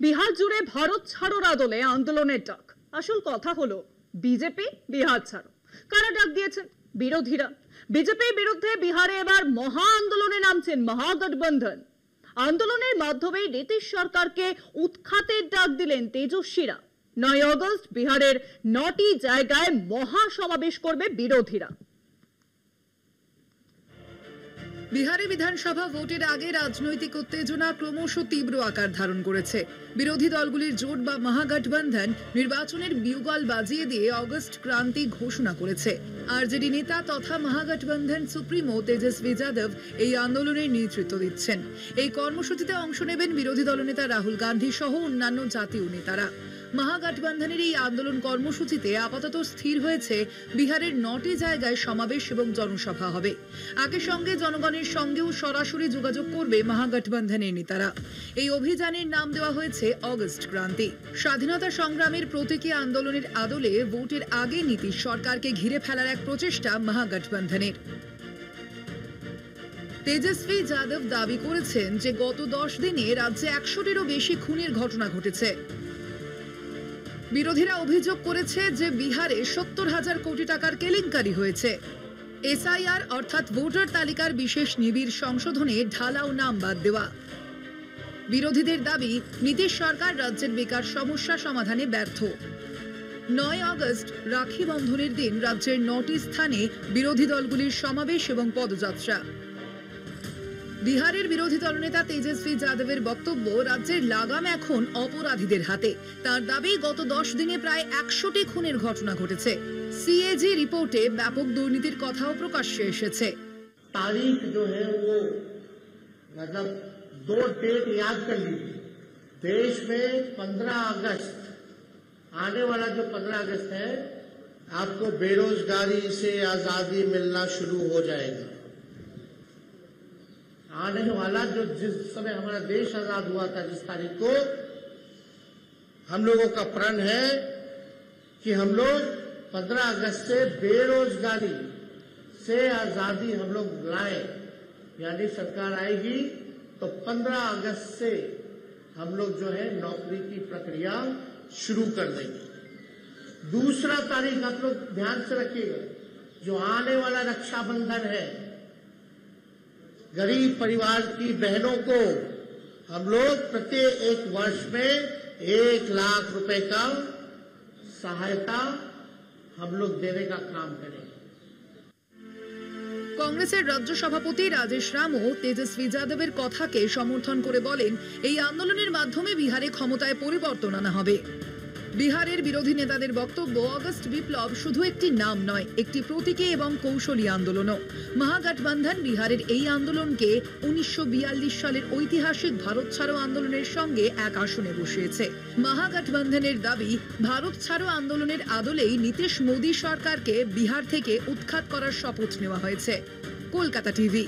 বিহার জুড়ে ভারত ছাড়োর আদলে আন্দোলনের ডাক। আসল কথা হলো বিজেপি বিহার ছাড়ো। কারা ডাক দিয়েছেন? বিরোধীরা। বিজেপির বিরুদ্ধে বিহারে এবার মহা আন্দোলনে নামছেন মহাগঠবন্ধন। আন্দোলনের মাধ্যমেই নীতিশ সরকারকে উৎখাতের ডাক দিলেন তেজস্বীরা। 9 আগস্ট বিহারের 9টি জায়গায় মহা সমাবেশ করবে বিরোধীরা। বিহারে বিধানসভা ভোটের আগে রাজনৈতিক উত্তেজনা ক্রমশ তীব্র আকার ধারণ করেছে। বিরোধী দলগুলির জোট বা মহাগঠবন্ধন নির্বাচনের বিউগল বাজিয়ে দিয়ে অগস্ট ক্রান্তি ঘোষণা করেছে। আরজেডি নেতা তথা মহাগঠবন্ধন সুপ্রিমো তেজস্বী যাদব এই আন্দোলনের নেতৃত্ব দিচ্ছেন। এই কর্মসূচিতে অংশ নেবেন বিরোধী দলনেতা রাহুল গান্ধী সহ অন্যান্য জাতীয় নেতারা। মহাগঠবন্ধনের এই আন্দোলন কর্মসূচিতে আপাতত স্থির হয়েছে বিহারের 9টি জায়গায় সমাবেশ এবং জনসভা হবে। একই সঙ্গে জনগণের সঙ্গেও সরাসরি যোগাযোগ করবে মহাগঠবন্ধনের নেতারা। এই অভিযানের নাম দেওয়া হয়েছে অগস্ট ক্রান্তি। স্বাধীনতা সংগ্রামের প্রতীকী আন্দোলনের আদলে ভোটের আগে নীতিশ সরকারকে ঘিরে ফেলার এক প্রচেষ্টা মহাগঠবন্ধনের। তেজস্বী যাদব দাবি করেছেন যে গত 10 দিনে রাজ্যে 100টিরও বেশি খুনের ঘটনা ঘটেছে। বিরোধীরা অভিযোগ করেছে যে বিহারে 70,000 কোটি টাকার কেলেঙ্কারি হয়েছে। এসআইআর অর্থাৎ ভোটার তালিকার বিশেষ নিবিড় সংশোধনে ঢালাও নাম বাদ দেওয়া। বিরোধীদের দাবি নীতিশ সরকার রাজ্যের বেকার সমস্যা সমাধানে ব্যর্থ। 9 আগস্ট রাখি বন্ধনের দিন রাজ্যের 9টি স্থানে বিরোধী দলগুলির সমাবেশ এবং পদযাত্রা। বিহারের বিরোধী দলনেতা তেজস্বী যাদবের বক্তব্য, রাজ্যের লাগাম এখন অপরাধীদের হাতে। তার দাবি গত 10 দিনে প্রায় 100টি খুনের ঘটনা ঘটেছে। সিএজি রিপোর্টে ব্যাপক দুর্নীতির কথাও প্রকাশ্যে এসেছে। तारीख जो है वो मतलब 2 डेट याद कर लीजिए। देश में 15 अगस्त आने वाला जो 15 अगस्त है, आपको बेरोजगारी से आजादी मिलना शुरू हो जाएगा। आने वाला जो जिस समय हमारा देश आजाद हुआ था, जिस तारीख को, हम लोगों का प्रण है कि हम लोग 15 अगस्त से बेरोजगारी से आजादी हम लोग लाए। यानी सरकार आएगी तो 15 अगस्त से हम लोग जो है नौकरी की प्रक्रिया शुरू कर देंगे। दूसरा तारीख आप लोग ध्यान से रखिएगा, जो आने वाला रक्षाबंधन है, गरीब परिवार की बहनों को हम लोग प्रत्येक वर्ष में 1 लाख रुपए का सहायता हम लोग देने का काम करेंगे। কংগ্রেসের রাজ্য সভাপতি রাজেশ রামও তেজস্বী যাদবের কথাকে সমর্থন করে বলেন, এই আন্দোলনের মাধ্যমে বিহারে ক্ষমতায় পরিবর্তন আনা হবে। বিহারের বিরোধী নেতাদের বক্তব্য, অগস্ট বিপ্লব শুধু একটি নাম নয়, একটি প্রতীকী এবং কৌশলী আন্দোলনও। মহাগঠবন্ধন বিহারের এই আন্দোলনকে 1942 সালের ঐতিহাসিক ভারত ছাড়ো আন্দোলনের সঙ্গে এক আসনে বসিয়েছে। মহাগঠবন্ধনের দাবি, ভারত ছাড়ো আন্দোলনের আদলেই নীতিশ মোদী সরকারকে বিহার থেকে উৎখাত করার শপথ নেওয়া হয়েছে। কলকাতা টিভি।